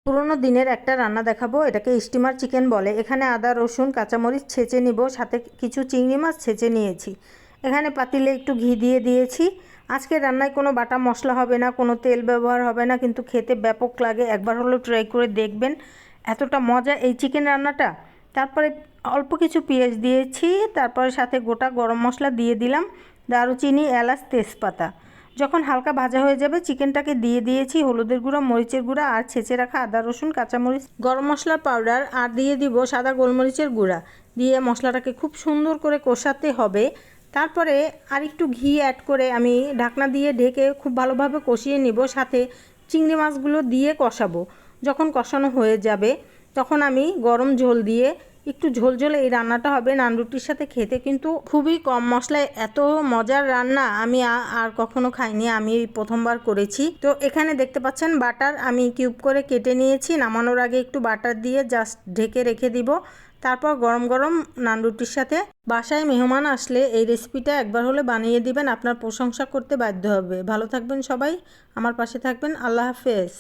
পুরোনো দিনের একটা রান্না দেখাবো। এটাকে স্টিমার চিকেন বলে। এখানে আদা রসুন কাঁচামরিচ ছেঁচে নিব, সাথে কিছু চিংড়ি মাছ ছেঁচে নিয়েছি। এখানে পাতিলে একটু ঘি দিয়ে দিয়েছি। আজকে রান্নায় কোনো বাটা মশলা হবে না, কোনো তেল ব্যবহার হবে না, কিন্তু খেতে ব্যাপক লাগে। একবার হলেও ট্রাই করে দেখবেন, এতটা মজা এই চিকেন রান্নাটা। তারপরে অল্প কিছু পেঁয়াজ দিয়েছি, তারপরে সাথে গোটা গরম মশলা দিয়ে দিলাম, দারুচিনি এলাচ তেজপাতা। যখন হালকা ভাজা হয়ে যাবে চিকেনটাকে দিয়ে দিয়েছি হলুদের গুঁড়া মরিচের গুঁড়া আর ছেঁচে রাখা আদা রসুন কাঁচামরিচ গরম মশলার পাউডার, আর দিয়ে দিব সাদা গোলমরিচের গুঁড়া। দিয়ে মশলাটাকে খুব সুন্দর করে কষাতে হবে। তারপরে আর একটু ঘি অ্যাড করে আমি ঢাকনা দিয়ে ঢেকে খুব ভালোভাবে কষিয়ে নিব, সাথে চিংড়ি মাছগুলো দিয়ে কষাবো। যখন কষানো হয়ে যাবে তখন আমি গরম ঝোল দিয়ে, একটু ঝোলঝোলে এই রান্নাটা হবে। নান রুটির সাথে খেতে কিন্তু খুবই কম মশলায় এত মজার রান্না আমি আর কখনো খাইনি, আমি প্রথমবার করেছি। তো এখানে দেখতে পাচ্ছেন বাটার আমি কিউব করে কেটে নিয়েছি। নামানোর আগে একটু বাটার দিয়ে জাস্ট ঢেকে রেখে দিব। তারপর গরম গরম নান রুটির সাথে। বাসায় মেহমান আসলে এই রেসিপিটা একবার হলে বানিয়ে দিবেন, আপনার প্রশংসা করতে বাধ্য হবে। ভালো থাকবেন সবাই, আমার পাশে থাকবেন। আল্লাহ হাফেজ।